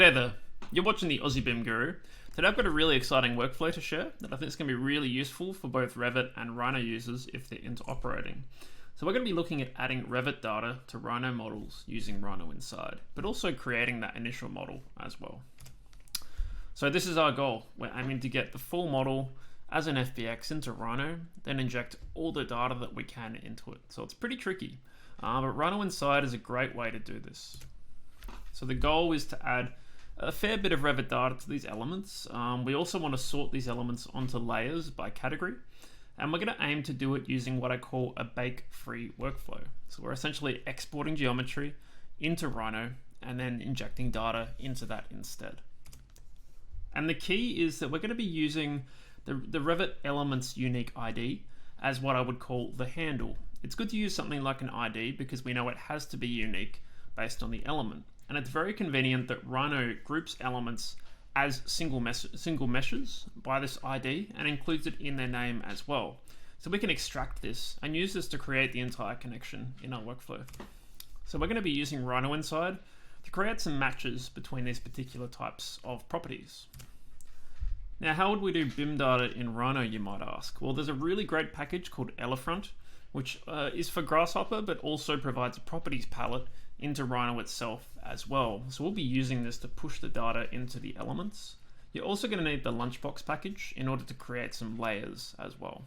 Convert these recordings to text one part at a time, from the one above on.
G'day there, you're watching the Aussie BIM Guru. Today I've got a really exciting workflow to share that I think is going to be really useful for both Revit and Rhino users if they're into operating. So we're going to be looking at adding Revit data to Rhino models using Rhino Inside, but also creating that initial model as well. So this is our goal. We're aiming to get the full model as an FBX into Rhino, then inject all the data that we can into it. So it's pretty tricky, but Rhino Inside is a great way to do this. So the goal is to add a fair bit of Revit data to these elements. We also want to sort these elements onto layers by category, and we're going to aim to do it using what I call a bake-free workflow. So we're essentially exporting geometry into Rhino and then injecting data into that instead. And the key is that we're going to be using the Revit elements unique ID as what I would call the handle. It's good to use something like an ID because we know it has to be unique based on the element. And it's very convenient that Rhino groups elements as single meshes by this ID and includes it in their name as well. So we can extract this and use this to create the entire connection in our workflow. So we're going to be using Rhino Inside to create some matches between these particular types of properties. Now, how would we do BIM data in Rhino, you might ask? Well, there's a really great package called Elefront, which is for Grasshopper, but also provides a properties palette into Rhino itself as well. So we'll be using this to push the data into the elements. You're also going to need the Lunchbox package in order to create some layers as well.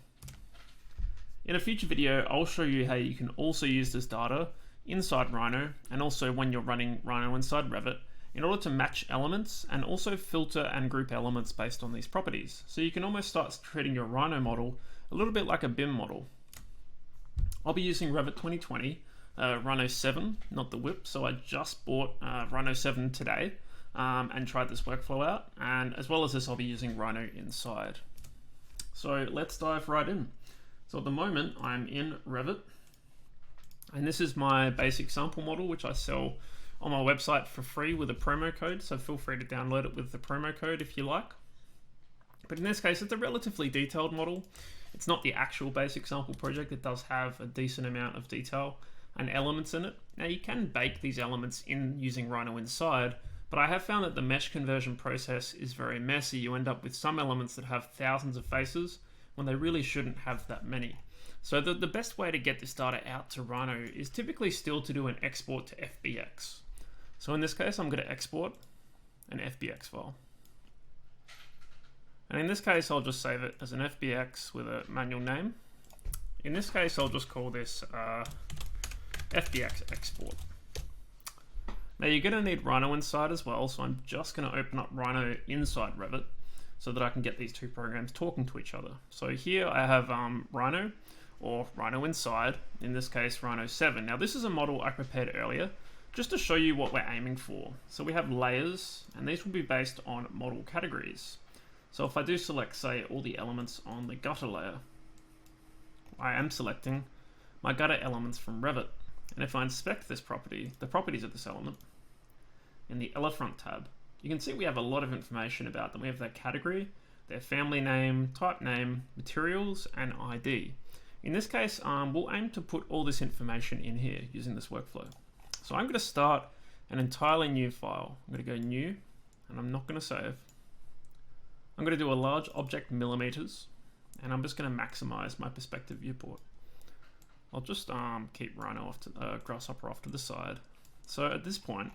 In a future video, I'll show you how you can also use this data inside Rhino and also when you're running Rhino inside Revit in order to match elements and also filter and group elements based on these properties. So you can almost start treating your Rhino model a little bit like a BIM model. I'll be using Revit 2020, Rhino 7, not the whip, so I just bought Rhino 7 today and tried this workflow out, and as well as this I'll be using Rhino Inside. So let's dive right in. So at the moment I'm in Revit, and this is my basic sample model which I sell on my website for free with a promo code, so feel free to download it with the promo code if you like. But in this case it's a relatively detailed model. It's not the actual basic sample project. It does have a decent amount of detail and elements in it. Now you can bake these elements in using Rhino Inside, but I have found that the mesh conversion process is very messy. You end up with some elements that have thousands of faces when they really shouldn't have that many. So the best way to get this data out to Rhino is typically still to do an export to FBX. So in this case, I'm going to export an FBX file. And in this case, I'll just save it as an FBX with a manual name. In this case, I'll just call this FBX export. Now you're going to need Rhino Inside as well, so I'm just going to open up Rhino Inside Revit so that I can get these two programs talking to each other. So here I have Rhino, or Rhino Inside, in this case Rhino 7. Now this is a model I prepared earlier just to show you what we're aiming for. So we have layers, and these will be based on model categories. So if I do select, say, all the elements on the gutter layer, I am selecting my gutter elements from Revit. And if I inspect this property, the properties of this element, in the Elefront tab, you can see we have a lot of information about them. We have their category, their family name, type name, materials, and ID. In this case, we'll aim to put all this information in here using this workflow. So I'm going to start an entirely new file. I'm going to go new, and I'm not going to save. I'm going to do a large object millimeters, and I'm just going to maximize my perspective viewport. I'll just keep Rhino off to Grasshopper off to the side. So at this point,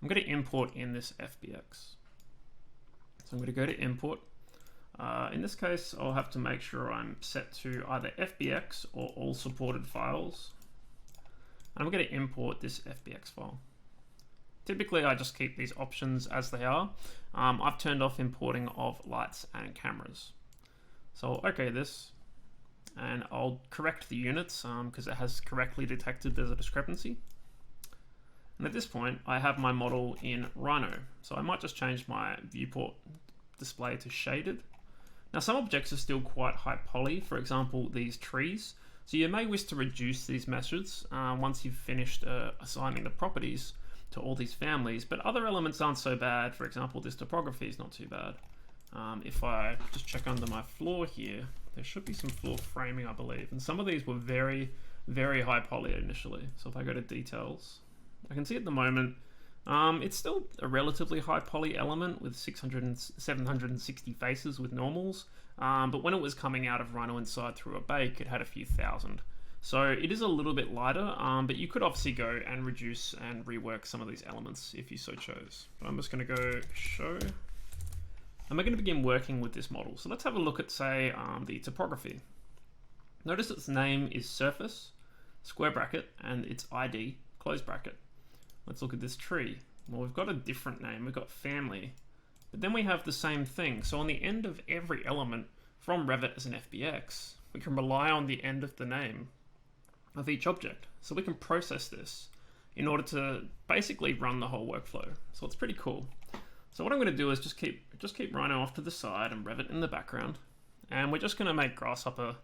I'm going to import in this FBX. So I'm going to go to import. In this case, I'll have to make sure I'm set to either FBX or all supported files. And I'm going to import this FBX file. Typically, I just keep these options as they are. I've turned off importing of lights and cameras. So I'll OK this, and I'll correct the units because it has correctly detected there's a discrepancy. And at this point, I have my model in Rhino. So I might just change my viewport display to shaded. Now some objects are still quite high poly, for example, these trees. So you may wish to reduce these meshes once you've finished assigning the properties to all these families, but other elements aren't so bad. For example, this topography is not too bad. If I just check under my floor here, there should be some floor framing, I believe, and some of these were very, very high poly initially. So if I go to details, I can see at the moment It's still a relatively high poly element with 760 faces with normals, but when it was coming out of Rhino Inside through a bake, it had a few thousand. So it is a little bit lighter, but you could obviously go and reduce and rework some of these elements if you so chose. But I'm just going to go show, and we're going to begin working with this model. So let's have a look at, say, the topography. Notice its name is surface, square bracket, and its ID, close bracket. Let's look at this tree. Well, we've got a different name. We've got family, but then we have the same thing. So on the end of every element from Revit as an FBX, we can rely on the end of the name of each object. So we can process this in order to basically run the whole workflow. So it's pretty cool. So what I'm going to do is just keep Rhino off to the side and Revit in the background. And we're just going to make Grasshopper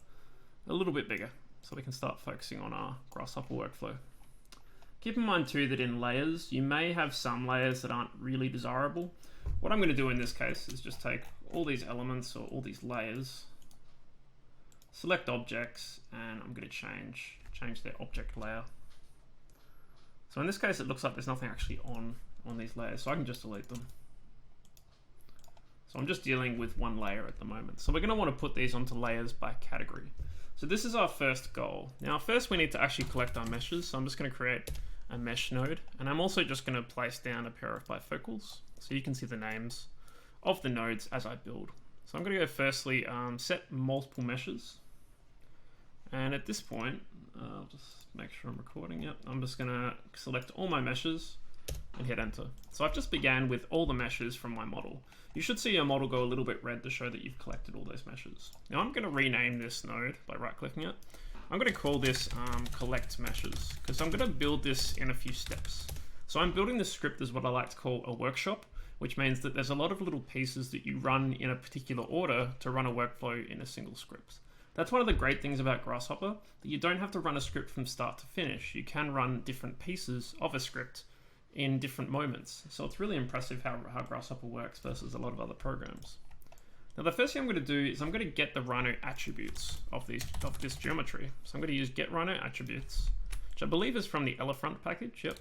a little bit bigger so we can start focusing on our Grasshopper workflow. Keep in mind too that in layers, you may have some layers that aren't really desirable. What I'm going to do in this case is just take all these elements or all these layers, select objects, and I'm going to change their object layer. So in this case, it looks like there's nothing actually on these layers, so I can just delete them. So I'm just dealing with one layer at the moment. So we're going to want to put these onto layers by category. So this is our first goal. Now first we need to actually collect our meshes. So I'm just going to create a mesh node, and I'm also just going to place down a pair of bifocals so you can see the names of the nodes as I build. So I'm going to go firstly set multiple meshes, and at this point I'll just make sure I'm recording. Yep, I'm just going to select all my meshes and hit enter. So I've just began with all the meshes from my model. You should see your model go a little bit red to show that you've collected all those meshes. Now I'm going to rename this node by right clicking it. I'm going to call this collect meshes because I'm going to build this in a few steps. So I'm building this script as what I like to call a workshop, which means that there's a lot of little pieces that you run in a particular order to run a workflow in a single script. That's one of the great things about Grasshopper, that you don't have to run a script from start to finish. You can run different pieces of a script in different moments. So it's really impressive how Grasshopper works versus a lot of other programs. Now the first thing I'm going to do is I'm going to get the Rhino attributes of this geometry. So I'm going to use get Rhino attributes, which I believe is from the Elefront package. Yep.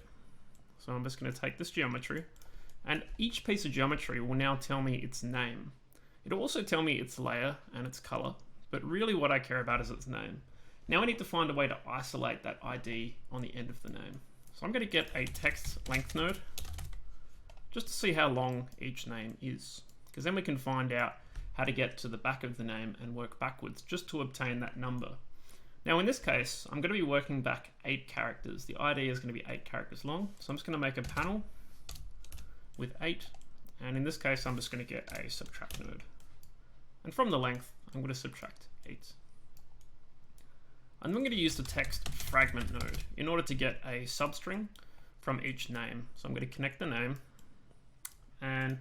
So I'm just going to take this geometry, and each piece of geometry will now tell me its name. It'll also tell me its layer and its color, but really what I care about is its name. Now I need to find a way to isolate that ID on the end of the name. So I'm going to get a text length node just to see how long each name is, because then we can find out how to get to the back of the name and work backwards just to obtain that number. Now in this case, I'm going to be working back 8 characters. The ID is going to be 8 characters long. So I'm just going to make a panel with 8. And in this case, I'm just going to get a subtract node. And from the length, I'm going to subtract 8. And I'm going to use the text fragment node in order to get a substring from each name. So I'm going to connect the name, and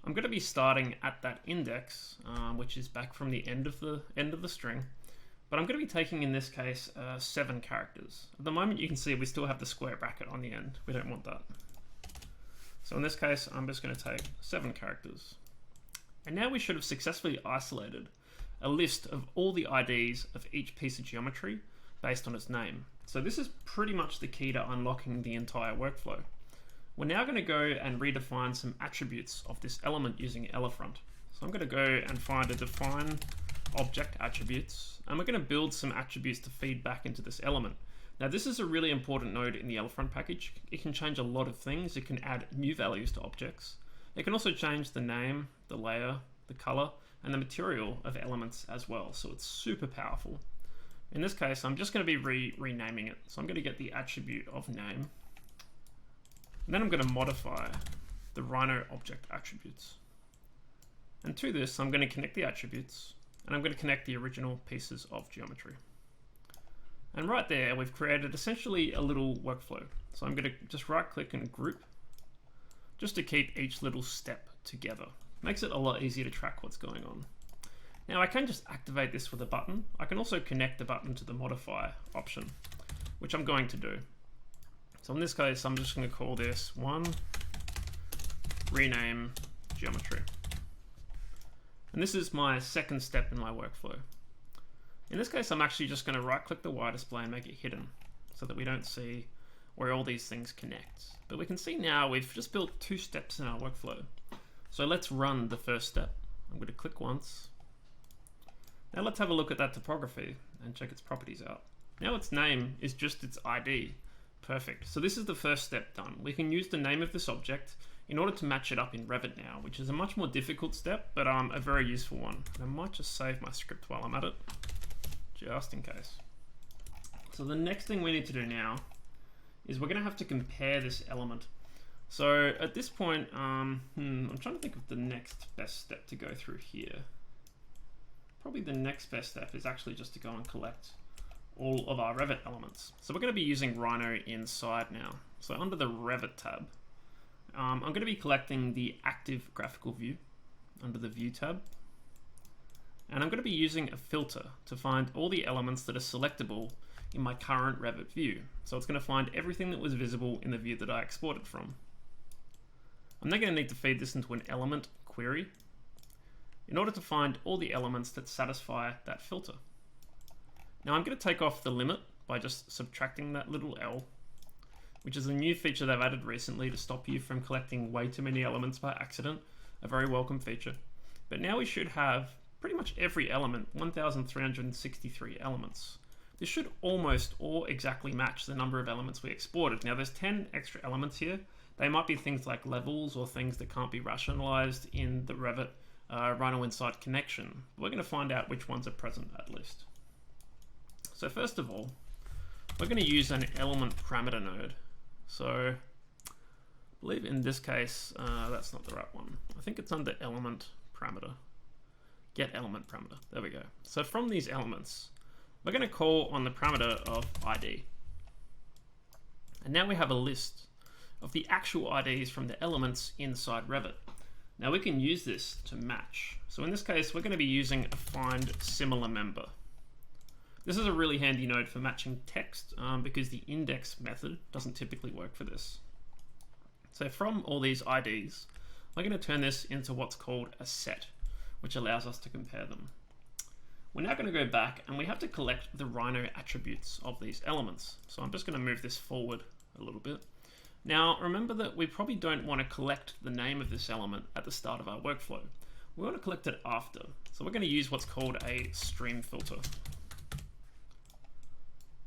I'm going to be starting at that index, which is back from the end of the string. But I'm going to be taking, in this case, 7 characters. At the moment, you can see we still have the square bracket on the end. We don't want that. So in this case, I'm just going to take 7 characters. And now we should have successfully isolated a list of all the IDs of each piece of geometry based on its name. So this is pretty much the key to unlocking the entire workflow. We're now going to go and redefine some attributes of this element using Elefront. So I'm going to go and find a define object attributes, and we're going to build some attributes to feed back into this element. Now this is a really important node in the Elefront package. It can change a lot of things. It can add new values to objects. It can also change the name, the layer, the color, and the material of elements as well. So it's super powerful. In this case, I'm just going to be renaming it. So I'm going to get the attribute of name. And then I'm going to modify the Rhino object attributes. And to this, I'm going to connect the attributes, and I'm going to connect the original pieces of geometry. And right there, we've created essentially a little workflow. So I'm going to just right click and group, just to keep each little step together. Makes it a lot easier to track what's going on. Now I can just activate this with a button. I can also connect the button to the modify option, which I'm going to do. So in this case, I'm just going to call this one rename geometry. And this is my second step in my workflow. In this case, I'm actually just going to right click the Y display and make it hidden so that we don't see where all these things connect. But we can see now we've just built 2 steps in our workflow. So let's run the first step. I'm going to click once. Now let's have a look at that topography and check its properties out. Now its name is just its ID. Perfect. So this is the first step done. We can use the name of this object in order to match it up in Revit now, which is a much more difficult step, but a very useful one. And I might just save my script while I'm at it, just in case. So the next thing we need to do now is we're going to have to compare this element. So at this point, I'm trying to think of the next best step to go through here. Probably the next best step is actually just to go and collect all of our Revit elements. So we're going to be using Rhino Inside now. So under the Revit tab, I'm going to be collecting the active graphical view under the View tab. And I'm going to be using a filter to find all the elements that are selectable in my current Revit view. So it's going to find everything that was visible in the view that I exported from. I'm then going to need to feed this into an element query in order to find all the elements that satisfy that filter. Now I'm going to take off the limit by just subtracting that little L, which is a new feature they've added recently to stop you from collecting way too many elements by accident. A very welcome feature. But now we should have pretty much every element, 1,363 elements. This should almost all exactly match the number of elements we exported. Now there's 10 extra elements here. They might be things like levels or things that can't be rationalized in the Revit Rhino Inside connection. We're going to find out which ones are present at least. So first of all, we're going to use an element parameter node. So I believe in this case, that's not the right one. I think it's under element parameter. Get element parameter. There we go. So from these elements, we're going to call on the parameter of ID. And now we have a list of the actual IDs from the elements inside Revit. Now we can use this to match. So in this case, we're going to be using a find similar member. This is a really handy node for matching text because the index method doesn't typically work for this. So from all these IDs, we're going to turn this into what's called a set, which allows us to compare them. We're now going to go back and we have to collect the Rhino attributes of these elements. So I'm just going to move this forward a little bit. Now remember that we probably don't want to collect the name of this element at the start of our workflow. We want to collect it after. So we're going to use what's called a stream filter.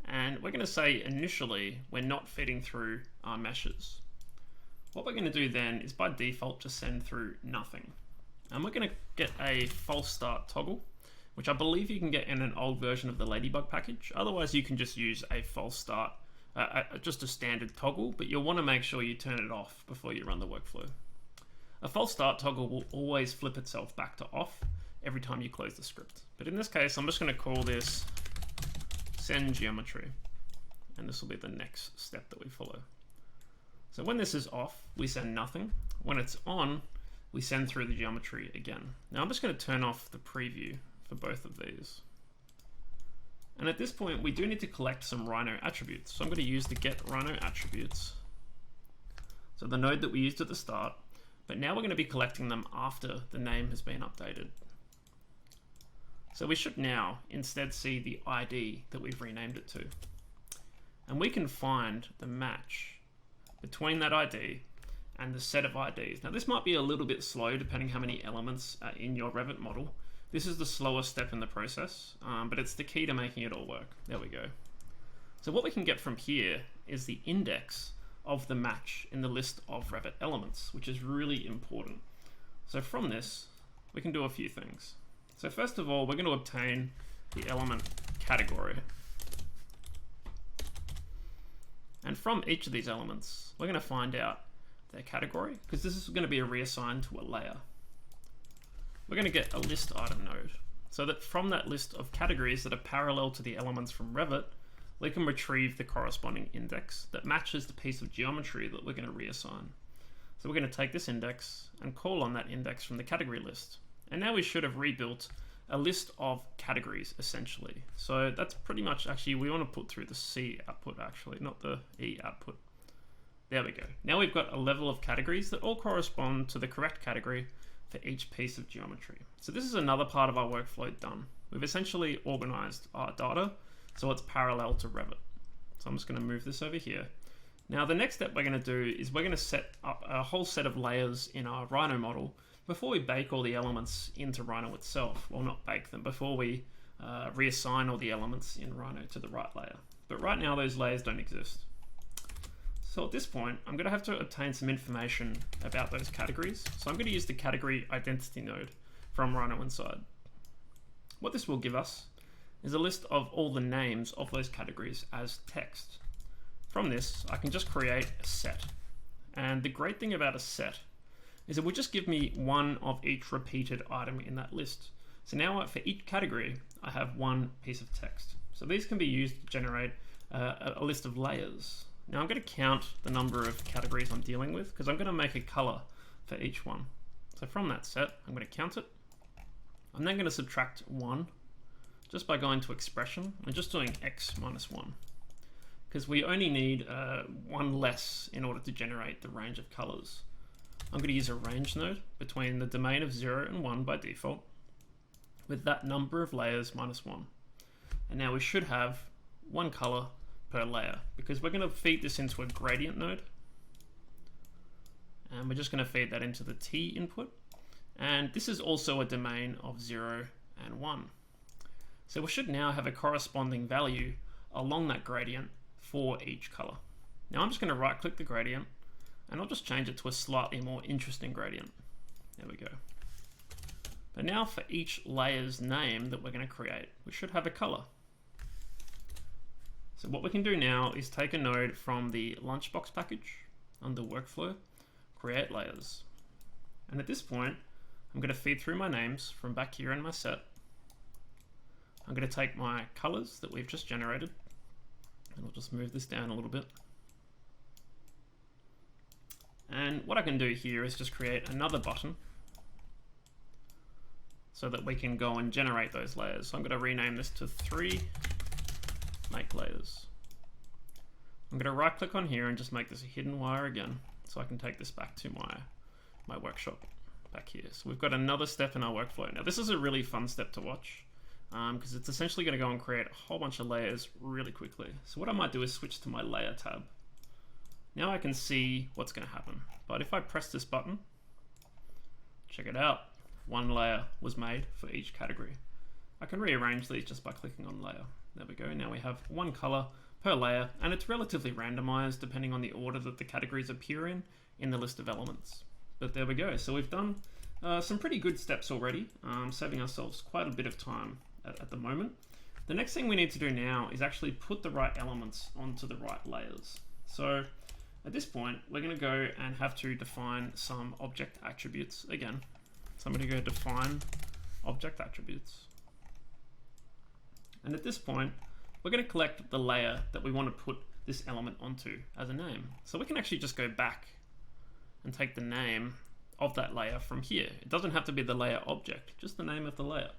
And we're going to say initially we're not feeding through our meshes. What we're going to do then is by default just send through nothing. And we're going to get a false start toggle, which I believe you can get in an old version of the Ladybug package. Otherwise you can just use a false start, just a standard toggle, but you'll want to make sure you turn it off before you run the workflow. A false start toggle will always flip itself back to off every time you close the script. But in this case, I'm just going to call this send geometry, and this will be the next step that we follow. So when this is off, we send nothing. When it's on, we send through the geometry again. Now I'm just going to turn off the preview for both of these. And at this point, we do need to collect some Rhino attributes. So I'm going to use the get Rhino attributes. So the node that we used at the start, but now we're going to be collecting them after the name has been updated. So we should now instead see the ID that we've renamed it to. And we can find the match between that ID and the set of IDs. Now this might be a little bit slow depending how many elements are in your Revit model. This is the slowest step in the process, but it's the key to making it all work. There we go. So what we can get from here is the index of the match in the list of Revit elements, which is really important. So from this, we can do a few things. So first of all, we're going to obtain the element category. And from each of these elements, we're going to find out their category, because this is going to be reassigned to a layer. We're going to get a list item node, so that from that list of categories that are parallel to the elements from Revit, we can retrieve the corresponding index that matches the piece of geometry that we're going to reassign. So we're going to take this index and call on that index from the category list. And now we should have rebuilt a list of categories essentially. So that's pretty much, actually we want to put through the C output actually, not the E output. There we go. Now we've got a level of categories that all correspond to the correct category for each piece of geometry. So this is another part of our workflow done. We've essentially organized our data so it's parallel to Revit. So I'm just going to move this over here. Now the next step we're going to do is we're going to set up a whole set of layers in our Rhino model before we bake all the elements into Rhino itself. Well, not bake them, before we reassign all the elements in Rhino to the right layer. But right now those layers don't exist. So at this point, I'm going to have to obtain some information about those categories. So I'm going to use the category identity node from Rhino Inside. What this will give us is a list of all the names of those categories as text. From this, I can just create a set. And the great thing about a set is it will just give me one of each repeated item in that list. So now for each category, I have one piece of text. So these can be used to generate a list of layers. Now I'm going to count the number of categories I'm dealing with because I'm going to make a color for each one. So from that set, I'm going to count it. I'm then going to subtract 1 just by going to expression and just doing x minus 1. Because we only need 1 less in order to generate the range of colors. I'm going to use a range node between the domain of 0 and 1 by default with that number of layers minus 1. And now we should have 1 color per layer because we're going to feed this into a gradient node. And we're just going to feed that into the T input. And this is also a domain of 0 and 1. So we should now have a corresponding value along that gradient for each color. Now I'm just going to right click the gradient and I'll just change it to a slightly more interesting gradient. There we go. But now for each layer's name that we're going to create, we should have a color. So what we can do now is take a node from the Lunchbox package under workflow, create layers. And at this point, I'm going to feed through my names from back here in my set. I'm going to take my colors that we've just generated, and I'll just move this down a little bit. And what I can do here is just create another button so that we can go and generate those layers. So I'm going to rename this to 3 make layers. I'm going to right click on here and just make this a hidden wire again so I can take this back to my workshop back here. So we've got another step in our workflow. Now this is a really fun step to watch because it's essentially going to go and create a whole bunch of layers really quickly. So what I might do is switch to my layer tab. Now I can see what's going to happen. But if I press this button, check it out, 1 layer was made for each category. I can rearrange these just by clicking on layer. There we go. Now we have 1 color per layer, and it's relatively randomized depending on the order that the categories appear in the list of elements. But there we go. So we've done some pretty good steps already, saving ourselves quite a bit of time at the moment. The next thing we need to do now is actually put the right elements onto the right layers. So at this point, we're going to go and have to define some object attributes again. So I'm going to go define object attributes. And at this point, we're going to collect the layer that we want to put this element onto as a name. So we can actually just go back and take the name of that layer from here. It doesn't have to be the layer object, just the name of the layer,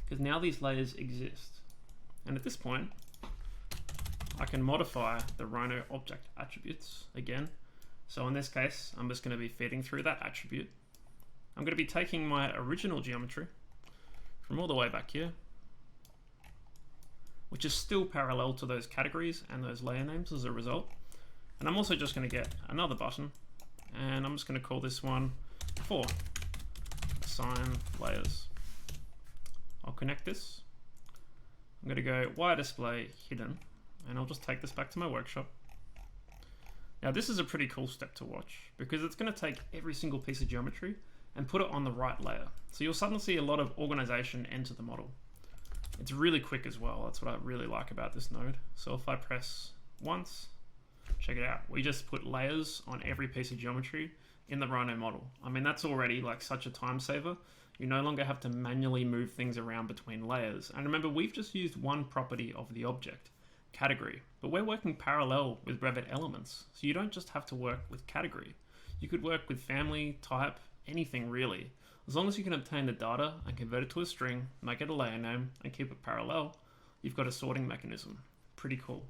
because now these layers exist. And at this point, I can modify the Rhino object attributes again. So in this case, I'm just going to be feeding through that attribute. I'm going to be taking my original geometry from all the way back here, which is still parallel to those categories and those layer names as a result. And I'm also just going to get another button, and I'm just going to call this one 4, assign layers. I'll connect this. I'm going to go wire display hidden, and I'll just take this back to my workshop. Now this is a pretty cool step to watch because it's going to take every single piece of geometry and put it on the right layer. So you'll suddenly see a lot of organization enter the model. It's really quick as well. That's what I really like about this node. So if I press once, check it out. We just put layers on every piece of geometry in the Rhino model. I mean, that's already like such a time saver. You no longer have to manually move things around between layers. And remember, we've just used one property of the object, category, but we're working parallel with Revit elements. So you don't just have to work with category. You could work with family, type, anything really. As long as you can obtain the data and convert it to a string, make it a layer name, and keep it parallel, you've got a sorting mechanism. Pretty cool.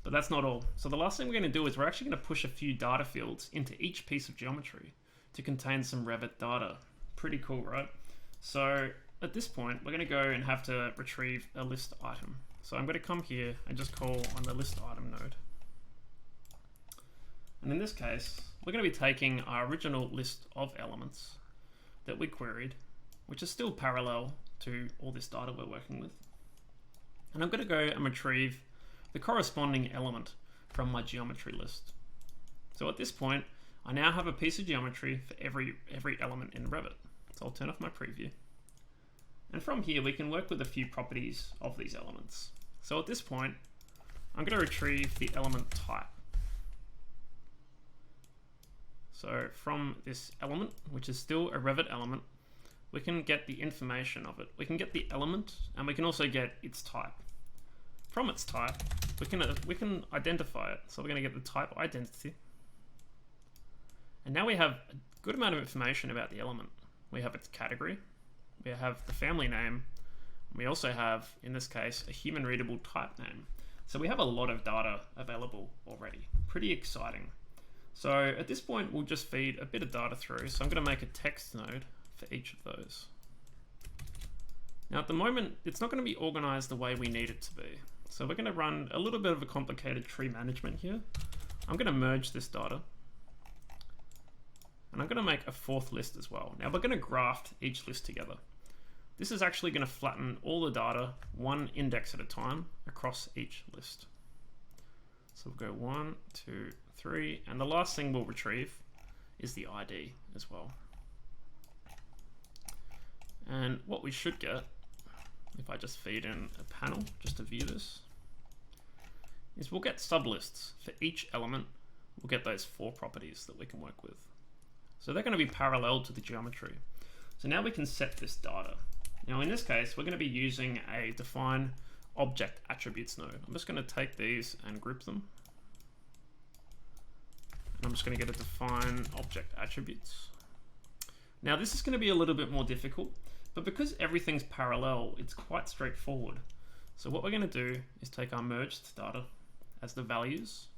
But that's not all. So the last thing we're going to do is we're actually going to push a few data fields into each piece of geometry to contain some Revit data. Pretty cool, right? So at this point, we're going to go and have to retrieve a list item. So I'm going to come here and just call on the list item node. And in this case, we're going to be taking our original list of elements that we queried, which is still parallel to all this data we're working with. And I'm going to go and retrieve the corresponding element from my geometry list. So at this point, I now have a piece of geometry for every element in Revit. So I'll turn off my preview. And from here, we can work with a few properties of these elements. So at this point, I'm going to retrieve the element type. So from this element, which is still a Revit element, we can get the information of it. We can get the element, and we can also get its type. From its type, we can identify it. So we're going to get the type identity. And now we have a good amount of information about the element. We have its category, we have the family name, and we also have, in this case, a human readable type name. So we have a lot of data available already. Pretty exciting. So at this point, we'll just feed a bit of data through. So I'm going to make a text node for each of those. Now at the moment, it's not going to be organized the way we need it to be. So we're going to run a little bit of a complicated tree management here. I'm going to merge this data. And I'm going to make a fourth list as well. Now we're going to graft each list together. This is actually going to flatten all the data one index at a time across each list. So we'll go 1, 2, 3, and the last thing we'll retrieve is the ID as well. And what we should get, if I just feed in a panel just to view this, is we'll get sublists for each element. We'll get those 4 properties that we can work with. So they're going to be parallel to the geometry. So now we can set this data. Now in this case, we're going to be using a define object attributes node. I'm just going to take these and group them. And I'm just going to get a define object attributes. Now this is going to be a little bit more difficult, but because everything's parallel, it's quite straightforward. So what we're going to do is take our merged data as the values,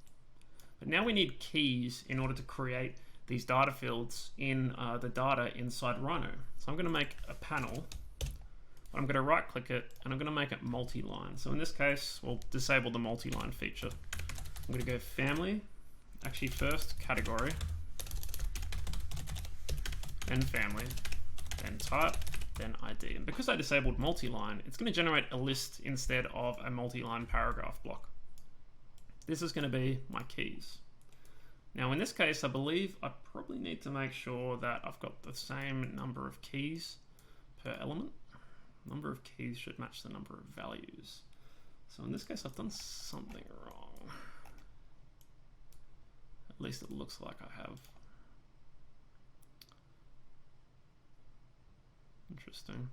but now we need keys in order to create these data fields in the data inside Rhino. So I'm going to make a panel, I'm going to right click it, and I'm going to make it multi-line. So in this case, we'll disable the multi-line feature. I'm going to go family, actually first category, then family, then type, then ID. And because I disabled multi-line, it's going to generate a list instead of a multi-line paragraph block. This is going to be my keys. Now in this case, I believe I probably need to make sure that I've got the same number of keys per element. Number of keys should match the number of values. So in this case, I've done something wrong. At least it looks like I have. Interesting.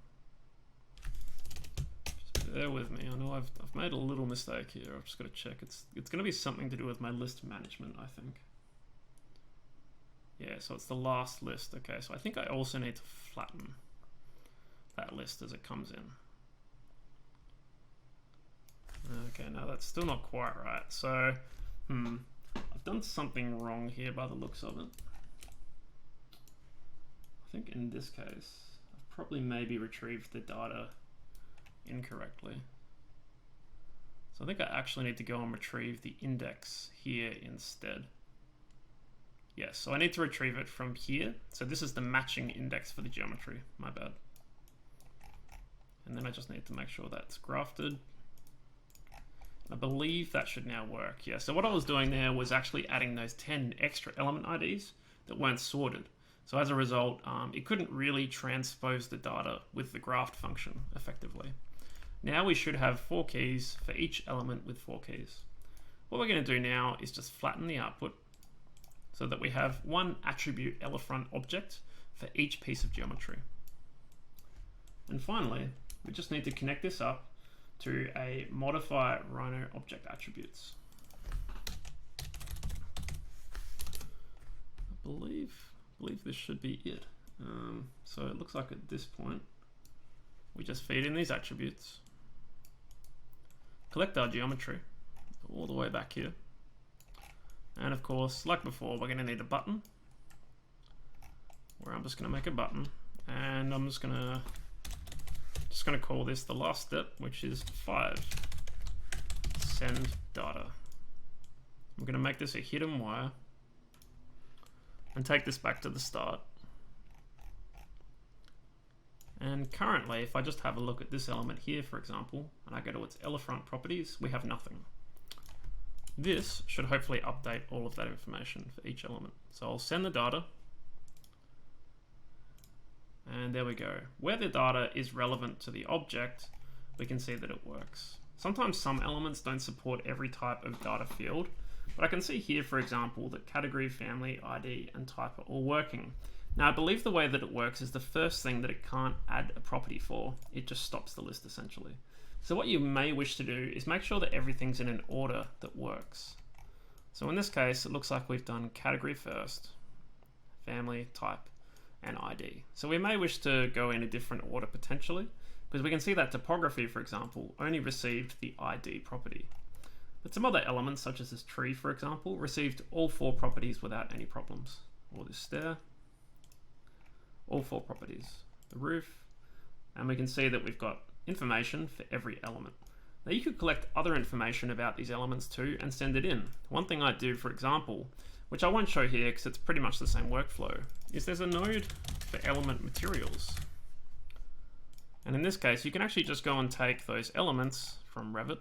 Just bear with me. I know I've made a little mistake here. I've just got to check. It's going to be something to do with my list management, I think. Yeah, so it's the last list. Okay, so I think I also need to flatten that list as it comes in. Okay, now that's still not quite right. So, I've done something wrong here by the looks of it. I think in this case, I've probably maybe retrieved the data incorrectly. So I think I actually need to go and retrieve the index here instead. Yes, so I need to retrieve it from here. So this is the matching index for the geometry, my bad. And then I just need to make sure that's grafted. I believe that should now work. Yeah, so what I was doing there was actually adding those 10 extra element IDs that weren't sorted. So as a result, it couldn't really transpose the data with the graft function effectively. Now we should have 4 keys for each element with 4 keys. What we're going to do now is just flatten the output so that we have one attribute Elefront object for each piece of geometry. And finally, we just need to connect this up to a modify Rhino object attributes. I believe this should be it. So it looks like at this point, we just feed in these attributes, collect our geometry all the way back here. And of course, like before, we're going to need a button, where I'm just going to make a button, and I'm just going to call this the last step, which is 5, send data. I'm going to make this a hidden wire, and take this back to the start. And currently, if I just have a look at this element here, for example, and I go to its Elefront properties, we have nothing. This should hopefully update all of that information for each element. So I'll send the data. And there we go. Where the data is relevant to the object, we can see that it works. Sometimes some elements don't support every type of data field, but I can see here, for example, that category, family, ID, and type are all working. Now, I believe the way that it works is the first thing that it can't add a property for. It just stops the list, essentially. So what you may wish to do is make sure that everything's in an order that works. So in this case, it looks like we've done category first, family, type, and ID. So we may wish to go in a different order potentially, because we can see that topography, for example, only received the ID property. But some other elements, such as this tree, for example, received all 4 properties without any problems. Or this stair, all 4 properties. The roof, and we can see that we've got information for every element. Now you could collect other information about these elements too and send it in. One thing I do, for example, which I won't show here because it's pretty much the same workflow, is there's a node for element materials. And in this case, you can actually just go and take those elements from Revit,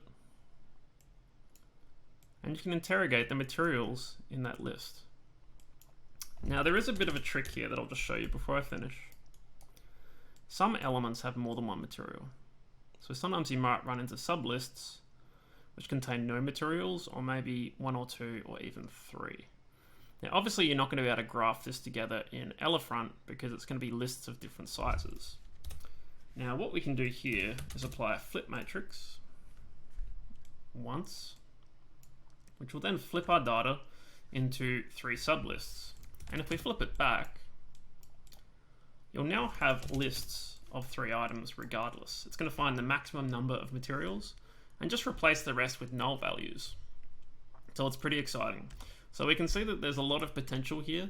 and you can interrogate the materials in that list. Now there is a bit of a trick here that I'll just show you before I finish. Some elements have more than one material. So sometimes you might run into sublists which contain no materials, or maybe 1 or 2 or even 3. Now obviously you're not going to be able to graph this together in Elefront because it's going to be lists of different sizes. Now what we can do here is apply a flip matrix once, which will then flip our data into 3 sublists. And if we flip it back, you'll now have lists of 3 items regardless. It's going to find the maximum number of materials and just replace the rest with null values. So it's pretty exciting. So we can see that there's a lot of potential here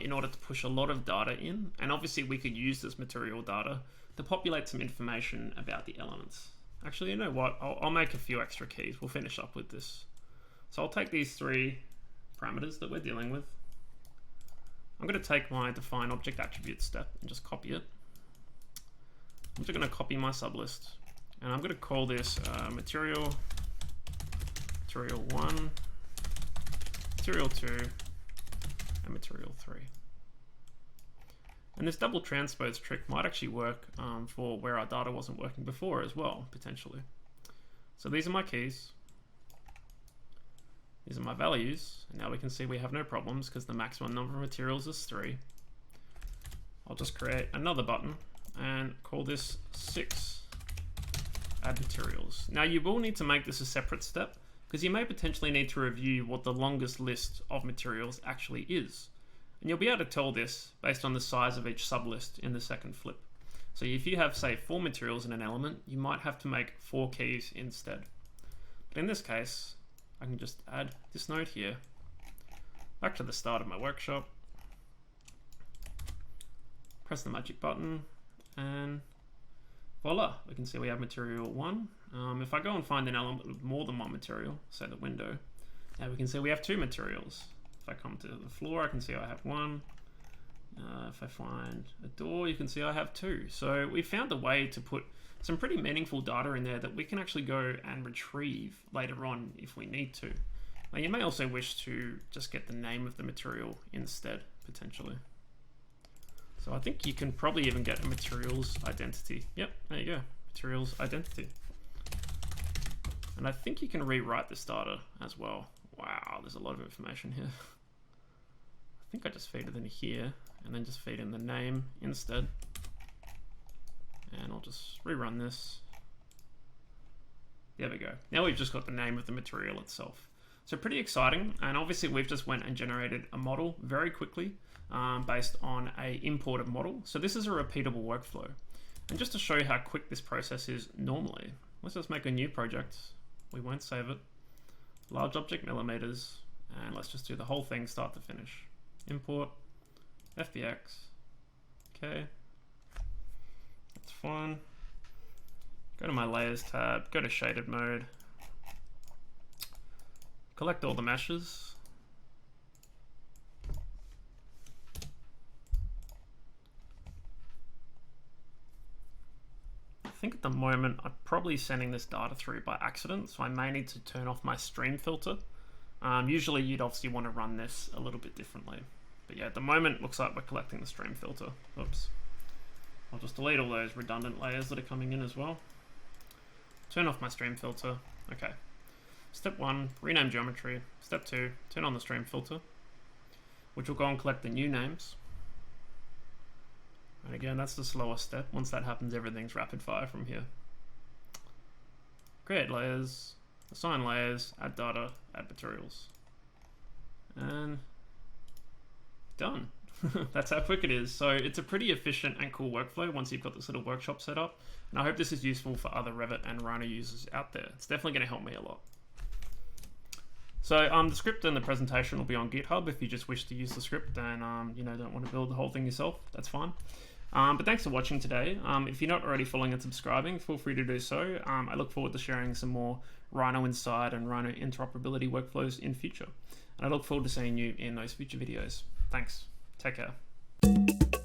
in order to push a lot of data in. And obviously we could use this material data to populate some information about the elements. Actually, you know what? I'll make a few extra keys. We'll finish up with this. So I'll take these 3 parameters that we're dealing with. I'm going to take my define object attribute step and just copy it. I'm just going to copy my sublist, and I'm going to call this material 1, material 2, and material 3. And this double transpose trick might actually work for where our data wasn't working before as well, potentially. So these are my keys. These are my values, and now we can see we have no problems because the maximum number of materials is 3. I'll just create another button and call this 6, add materials. Now you will need to make this a separate step because you may potentially need to review what the longest list of materials actually is. And you'll be able to tell this based on the size of each sublist in the second flip. So if you have, say, 4 materials in an element, you might have to make 4 keys instead. But in this case, I can just add this node here, back to the start of my workshop, press the magic button, and voila, we can see we have material 1. If I go and find an element with more than 1 material, say the window, now we can see we have 2 materials. If I come to the floor, I can see I have 1. If I find a door, you can see I have 2. So we found a way to put some pretty meaningful data in there that we can actually go and retrieve later on if we need to. Now you may also wish to just get the name of the material instead, potentially. So I think you can probably even get a materials identity. Yep, there you go, materials identity. And I think you can rewrite this data as well. Wow, there's a lot of information here. I think I just feed it in here and then just feed in the name instead. And I'll just rerun this. There we go. Now we've just got the name of the material itself. So pretty exciting. And obviously we've just went and generated a model very quickly based on a imported model. So this is a repeatable workflow. And just to show you how quick this process is normally, let's just make a new project. We won't save it. Large object millimeters. And let's just do the whole thing start to finish. Import, FBX. Okay. That's fine. Go to my layers tab, go to shaded mode. Collect all the meshes. moment, I'm probably sending this data through by accident, so I may need to turn off my stream filter. Usually you'd obviously want to run this a little bit differently. But yeah, at the moment, it looks like we're collecting the stream filter. Oops. I'll just delete all those redundant layers that are coming in as well. Turn off my stream filter. Okay. Step 1, rename geometry. Step 2, turn on the stream filter, which will go and collect the new names. And again, that's the slowest step. Once that happens, everything's rapid fire from here. Create layers, assign layers, add data, add materials. And done. That's how quick it is. So it's a pretty efficient and cool workflow once you've got this little workshop set up. And I hope this is useful for other Revit and Rhino users out there. It's definitely going to help me a lot. So the script and the presentation will be on GitHub. If you just wish to use the script and don't want to build the whole thing yourself, that's fine. But thanks for watching today. If you're not already following and subscribing, feel free to do so. I look forward to sharing some more Rhino Inside and Rhino interoperability workflows in future. And I look forward to seeing you in those future videos. Thanks. Take care.